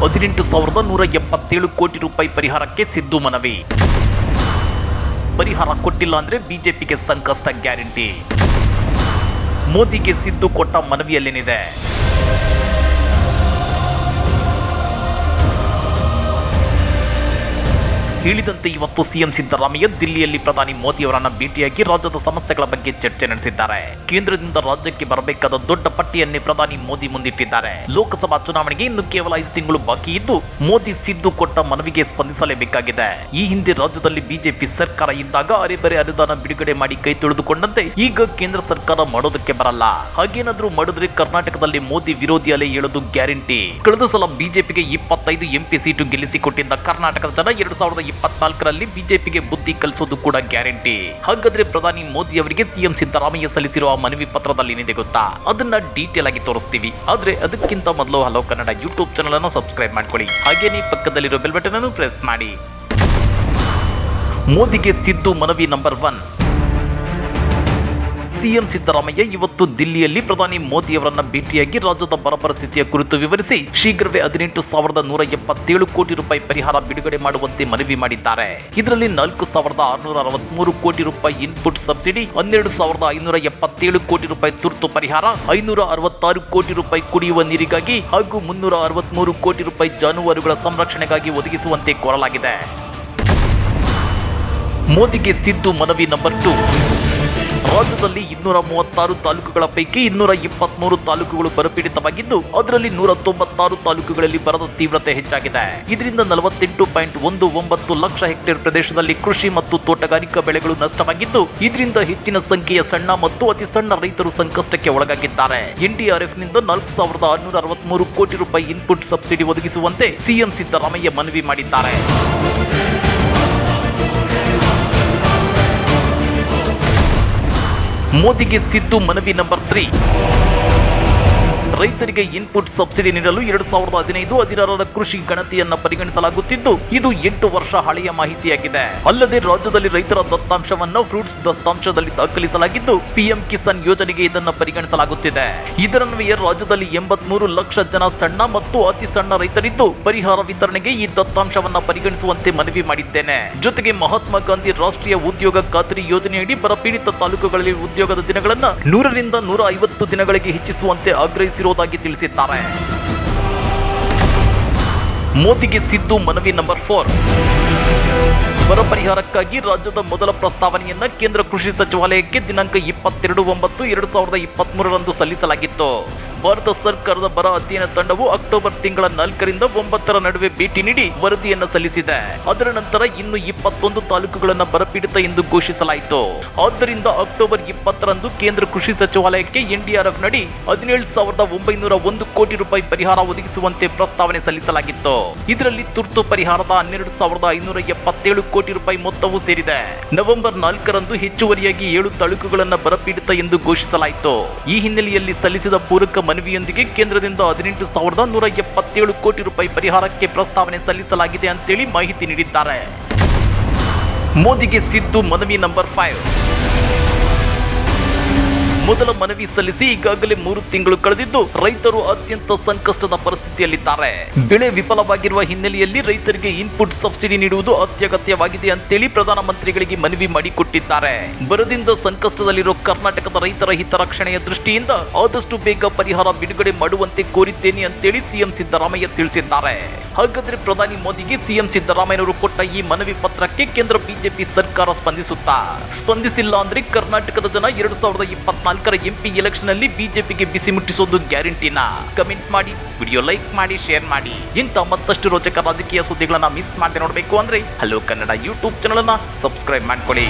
18,177 ಕೋಟಿ ರೂಪಾಯಿ ಪರಿಹಾರಕ್ಕೆ ಸಿದ್ದು ಮನವಿ. ಪರಿಹಾರ ಕೊಟ್ಟಿಲ್ಲ ಅಂದ್ರೆ ಬಿಜೆಪಿಗೆ ಸಂಕಷ್ಟ ಗ್ಯಾರಂಟಿ. ಮೋದಿಗೆ ಸಿದ್ದು ಕೊಟ್ಟ ಮನವಿಯಲ್ಲೇನಿದೆ? ಹೇಳಿದಂತೆ ಇವತ್ತು ಸಿಎಂ ಸಿದ್ದರಾಮಯ್ಯ ದಿಲ್ಲಿಯಲ್ಲಿ ಪ್ರಧಾನಿ ಮೋದಿ ಅವರನ್ನ ಭೇಟಿಯಾಗಿ ರಾಜ್ಯದ ಸಮಸ್ಯೆಗಳ ಬಗ್ಗೆ ಚರ್ಚೆ ನಡೆಸಿದ್ದಾರೆ. ಕೇಂದ್ರದಿಂದ ರಾಜ್ಯಕ್ಕೆ ಬರಬೇಕಾದ ದೊಡ್ಡ ಪಟ್ಟಿಯನ್ನೇ ಪ್ರಧಾನಿ ಮೋದಿ ಮುಂದಿಟ್ಟಿದ್ದಾರೆ. ಲೋಕಸಭಾ ಚುನಾವಣೆಗೆ ಇನ್ನು ಕೇವಲ 5 ತಿಂಗಳು ಬಾಕಿ ಇದ್ದು ಮೋದಿ ಸಿದ್ದು ಕೊಟ್ಟ ಮನವಿಗೆ ಸ್ಪಂದಿಸಲೇಬೇಕಾಗಿದೆ. ಈ ಹಿಂದೆ ರಾಜ್ಯದಲ್ಲಿ ಬಿಜೆಪಿ ಸರ್ಕಾರ ಇದ್ದಾಗ ಅರೆಬರೆ ಅನುದಾನ ಬಿಡುಗಡೆ ಮಾಡಿ ಕೈ ತೊಳೆದುಕೊಂಡಂತೆ ಈಗ ಕೇಂದ್ರ ಸರ್ಕಾರ ಮಾಡೋದಕ್ಕೆ ಬರಲ್ಲ. ಹಾಗೇನಾದ್ರೂ ಮಾಡಿದ್ರೆ ಕರ್ನಾಟಕದಲ್ಲಿ ಮೋದಿ ವಿರೋಧಿ ಅಲೆ ಏಳೋದು ಗ್ಯಾರಂಟಿ. ಕಳೆದ ಸಲ ಬಿಜೆಪಿಗೆ 25 ಎಂಪಿ ಸೀಟು ಗೆಲ್ಲಿಸಿಕೊಟ್ಟಿದ್ದ ಕರ್ನಾಟಕದ ಜನ 2024ರಲ್ಲಿ ಬಿಜೆಪಿಗೆ ಬುದ್ಧಿ ಕಲಿಸೋದು ಕೂಡ ಗ್ಯಾರಂಟಿ. ಹಾಗಾದ್ರೆ ಪ್ರಧಾನಿ ಮೋದಿ ಅವರಿಗೆ ಸಿಎಂ ಸಿದ್ದರಾಮಯ್ಯ ಸಲ್ಲಿಸಿರುವ ಮನವಿ ಪತ್ರದಲ್ಲಿ ಏನಿದೆ ಗೊತ್ತಾ? ಅದನ್ನ ಡೀಟೇಲ್ ಆಗಿ ತೋರಿಸ್ತೀವಿ. ಆದ್ರೆ ಅದಕ್ಕಿಂತ ಮೊದಲು ಹಲೋ ಕನ್ನಡ ಯೂಟ್ಯೂಬ್ ಚಾನಲ್ ಅನ್ನು ಸಬ್ಸ್ಕ್ರೈಬ್ ಮಾಡ್ಕೊಳ್ಳಿ. ಹಾಗೇನೇ ಪಕ್ಕದಲ್ಲಿರೋ ಬೆಲ್ ಬಟನ್ ಅನ್ನು ಪ್ರೆಸ್ ಮಾಡಿ. ಮೋದಿಗೆ ಸಿದ್ದು ಮನವಿ ನಂಬರ್ 1. ಸಿಎಂ ಸಿದ್ದರಾಮಯ್ಯ ಇವತ್ತು ದಿಲ್ಲಿಯಲ್ಲಿ ಪ್ರಧಾನಿ ಮೋದಿ ಅವರನ್ನ ಭೇಟಿಯಾಗಿ ರಾಜ್ಯದ ಬರ ಪರಿಸ್ಥಿತಿಯ ಕುರಿತು ವಿವರಿಸಿ ಶೀಘ್ರವೇ 18,177 ಕೋಟಿ ರೂಪಾಯಿ ಪರಿಹಾರ ಬಿಡುಗಡೆ ಮಾಡುವಂತೆ ಮನವಿ ಮಾಡಿದ್ದಾರೆ. ಇದರಲ್ಲಿ 4,663 ಕೋಟಿ ರೂಪಾಯಿ ಇನ್ಪುಟ್ ಸಬ್ಸಿಡಿ, 12,577 ಕೋಟಿ ರೂಪಾಯಿ ತುರ್ತು ಪರಿಹಾರ, 566 ಕೋಟಿ ರೂಪಾಯಿ ಕುಡಿಯುವ ನೀರಿಗಾಗಿ ಹಾಗೂ 363 ಕೋಟಿ ರೂಪಾಯಿ ಜಾನುವಾರುಗಳ ಸಂರಕ್ಷಣೆಗಾಗಿ ಒದಗಿಸುವಂತೆ ಕೋರಲಾಗಿದೆ. ಮೋದಿಗೆ ಸಿದ್ದು ಮನವಿ ನಂಬರ್ 2. ರಾಜ್ಯದಲ್ಲಿ 236 ತಾಲೂಕುಗಳ ಪೈಕಿ 223 ತಾಲೂಕುಗಳು ಬರಪೀಡಿತವಾಗಿದ್ದು ಅದರಲ್ಲಿ 196 ತಾಲೂಕುಗಳಲ್ಲಿ ಬರದ ತೀವ್ರತೆ ಹೆಚ್ಚಾಗಿದೆ. ಇದರಿಂದ 48.19 ಲಕ್ಷ ಹೆಕ್ಟೇರ್ ಪ್ರದೇಶದಲ್ಲಿ ಕೃಷಿ ಮತ್ತು ತೋಟಗಾರಿಕಾ ಬೆಳೆಗಳು ನಷ್ಟವಾಗಿದ್ದು ಇದರಿಂದ ಹೆಚ್ಚಿನ ಸಂಖ್ಯೆಯ ಸಣ್ಣ ಮತ್ತು ಅತಿ ಸಣ್ಣ ರೈತರು ಸಂಕಷ್ಟಕ್ಕೆ ಒಳಗಾಗಿದ್ದಾರೆ. ಎನ್ಡಿಆರ್ಎಫ್ನಿಂದ 4,663 ಕೋಟಿ ರೂಪಾಯಿ ಇನ್ಪುಟ್ ಸಬ್ಸಿಡಿ ಒದಗಿಸುವಂತೆ ಸಿಎಂ ಸಿದ್ದರಾಮಯ್ಯ ಮನವಿ ಮಾಡಿದ್ದಾರೆ. ಮೋದಿಗೆ ಸಿದ್ದು ಮನವಿ ನಂಬರ್ 3. ರೈತರಿಗೆ ಇನ್ಪುಟ್ ಸಬ್ಸಿಡಿ ನೀಡಲು 2015-16ರ ಕೃಷಿ ಗಣತಿಯನ್ನ ಪರಿಗಣಿಸಲಾಗುತ್ತಿದ್ದು ಇದು 8 ವರ್ಷ ಹಳೆಯ ಮಾಹಿತಿಯಾಗಿದೆ. ಅಲ್ಲದೆ ರಾಜ್ಯದಲ್ಲಿ ರೈತರ ದತ್ತಾಂಶವನ್ನು ಫ್ರೂಟ್ಸ್ ದತ್ತಾಂಶದಲ್ಲಿ ದಾಖಲಿಸಲಾಗಿದ್ದು ಪಿಎಂ ಕಿಸಾನ್ ಯೋಜನೆಗೆ ಇದನ್ನು ಪರಿಗಣಿಸಲಾಗುತ್ತಿದೆ. ಇದರನ್ವಯ ರಾಜ್ಯದಲ್ಲಿ 83 ಲಕ್ಷ ಜನ ಸಣ್ಣ ಮತ್ತು ಅತಿ ಸಣ್ಣ ರೈತರಿದ್ದು ಪರಿಹಾರ ವಿತರಣೆಗೆ ಈ ದತ್ತಾಂಶವನ್ನ ಪರಿಗಣಿಸುವಂತೆ ಮನವಿ ಮಾಡಿದ್ದೇನೆ. ಜೊತೆಗೆ ಮಹಾತ್ಮ ಗಾಂಧಿ ರಾಷ್ಟ್ರೀಯ ಉದ್ಯೋಗ ಖಾತ್ರಿ ಯೋಜನೆಯಡಿ ಬರಪೀಡಿತ ತಾಲೂಕುಗಳಲ್ಲಿ ಉದ್ಯೋಗದ ದಿನಗಳನ್ನು 100ರಿಂದ 150 ದಿನಗಳಿಗೆ ಹೆಚ್ಚಿಸುವಂತೆ ಆಗ್ರಹಿಸಿರುವುದಾಗಿ ತಿಳಿಸಿದ್ದಾರೆ. ಮೋದಿಗೆ ಸಿದ್ದು ಮನವಿ ನಂಬರ್ 4. ಬರ ಪರಿಹಾರಕ್ಕಾಗಿ ರಾಜ್ಯದ ಮೊದಲ ಪ್ರಸ್ತಾವನೆಯನ್ನ ಕೇಂದ್ರ ಕೃಷಿ ಸಚಿವಾಲಯಕ್ಕೆ ದಿನಾಂಕ 22/9/2023ರಂದು ಸಲ್ಲಿಸಲಾಗಿತ್ತು. ಭಾರತ ಸರ್ಕಾರದ ಬರ ಅಧ್ಯಯನ ತಂಡವು ಅಕ್ಟೋಬರ್ ತಿಂಗಳ 4ರಿಂದ 9ರ ನಡುವೆ ಭೇಟಿ ನೀಡಿ ವರದಿಯನ್ನು ಸಲ್ಲಿಸಿದೆ. ಅದರ ನಂತರ ಇನ್ನು 21 ತಾಲೂಕುಗಳನ್ನು ಬರಪೀಡಿತ ಎಂದು ಘೋಷಿಸಲಾಯಿತು. ಆದ್ದರಿಂದ ಅಕ್ಟೋಬರ್ 20ರಂದು ಕೇಂದ್ರ ಕೃಷಿ ಸಚಿವಾಲಯಕ್ಕೆ ಎನ್ಡಿಆರ್ಎಫ್ ನಡಿ 17,901 ಕೋಟಿ ರೂಪಾಯಿ ಪರಿಹಾರ ಒದಗಿಸುವಂತೆ ಪ್ರಸ್ತಾವನೆ ಸಲ್ಲಿಸಲಾಗಿತ್ತು. ಇದರಲ್ಲಿ ತುರ್ತು ಪರಿಹಾರದ 12,577 ಕೋಟಿ ರೂಪಾಯಿ ಮೊತ್ತವೂ ಸೇರಿದೆ. ನವೆಂಬರ್ 4ರಂದು ಹೆಚ್ಚುವರಿಯಾಗಿ 7 ತಾಲೂಕುಗಳನ್ನು ಬರಪೀಡಿತ ಎಂದು ಘೋಷಿಸಲಾಯಿತು. ಈ ಹಿನ್ನೆಲೆಯಲ್ಲಿ ಸಲ್ಲಿಸಿದ ಪೂರಕ ಮನವಿಯೊಂದಿಗೆ ಕೇಂದ್ರದಿಂದ 18,177 ಕೋಟಿ ರೂಪಾಯಿ ಪರಿಹಾರಕ್ಕೆ ಪ್ರಸ್ತಾವನೆ ಸಲ್ಲಿಸಲಾಗಿದೆ ಅಂತೇಳಿ ಮಾಹಿತಿ ನೀಡಿದ್ದಾರೆ. ಮೋದಿಗೆ ಸಿದ್ದು ಮನವಿ ನಂಬರ್ 5. ಮೊದಲ ಮನವಿ ಸಲ್ಲಿಸಿ ಈಗಾಗಲೇ 3 ತಿಂಗಳು ಕಳೆದಿದ್ದು ರೈತರು ಅತ್ಯಂತ ಸಂಕಷ್ಟದ ಪರಿಸ್ಥಿತಿಯಲ್ಲಿದ್ದಾರೆ. ಬೆಳೆ ವಿಫಲವಾಗಿರುವ ಹಿನ್ನೆಲೆಯಲ್ಲಿ ರೈತರಿಗೆ ಇನ್ಪುಟ್ ಸಬ್ಸಿಡಿ ನೀಡುವುದು ಅತ್ಯಗತ್ಯವಾಗಿದೆ ಅಂತೇಳಿ ಪ್ರಧಾನಮಂತ್ರಿಗಳಿಗೆ ಮನವಿ ಮಾಡಿಕೊಟ್ಟಿದ್ದಾರೆ. ಬರದಿಂದ ಸಂಕಷ್ಟದಲ್ಲಿರೋ ಕರ್ನಾಟಕದ ರೈತರ ಹಿತರಕ್ಷಣೆಯ ದೃಷ್ಟಿಯಿಂದ ಆದಷ್ಟು ಬೇಗ ಪರಿಹಾರ ಬಿಡುಗಡೆ ಮಾಡುವಂತೆ ಕೋರಿದ್ದೇನೆ ಅಂತೇಳಿ ಸಿಎಂ ಸಿದ್ದರಾಮಯ್ಯ ತಿಳಿಸಿದ್ದಾರೆ. ಹಾಗಾದ್ರೆ ಪ್ರಧಾನಿ ಮೋದಿಗೆ ಸಿಎಂ ಸಿದ್ದರಾಮಯ್ಯನವರು ಕೊಟ್ಟ ಈ ಮನವಿ ಪತ್ರಕ್ಕೆ ಕೇಂದ್ರ ಬಿಜೆಪಿ ಸರ್ಕಾರ ಸ್ಪಂದಿಸಿಲ್ಲ ಅಂದ್ರೆ ಕರ್ನಾಟಕದ ಜನ 2024ರ ಎಂಪಿ ಎಲೆಕ್ಷನ್ ಅಲ್ಲಿ ಬಿಜೆಪಿಗೆ ಬಿಸಿ ಮುಟ್ಟಿಸೋದು ಗ್ಯಾರಂಟಿನಾ? ಕಮೆಂಟ್ ಮಾಡಿ, ವಿಡಿಯೋ ಲೈಕ್ ಮಾಡಿ, ಶೇರ್ ಮಾಡಿ. ಇಂಥ ಮತ್ತಷ್ಟು ರೋಚಕ ರಾಜಕೀಯ ಸುದ್ದಿಗಳನ್ನ ಮಿಸ್ ಮಾಡದೆ ನೋಡಬೇಕು ಅಂದ್ರೆ ಹಲೋ ಕನ್ನಡ ಯೂಟ್ಯೂಬ್ ಚಾನಲ್ ಅನ್ನ ಸಬ್ಸ್ಕ್ರೈಬ್ ಮಾಡ್ಕೊಳ್ಳಿ.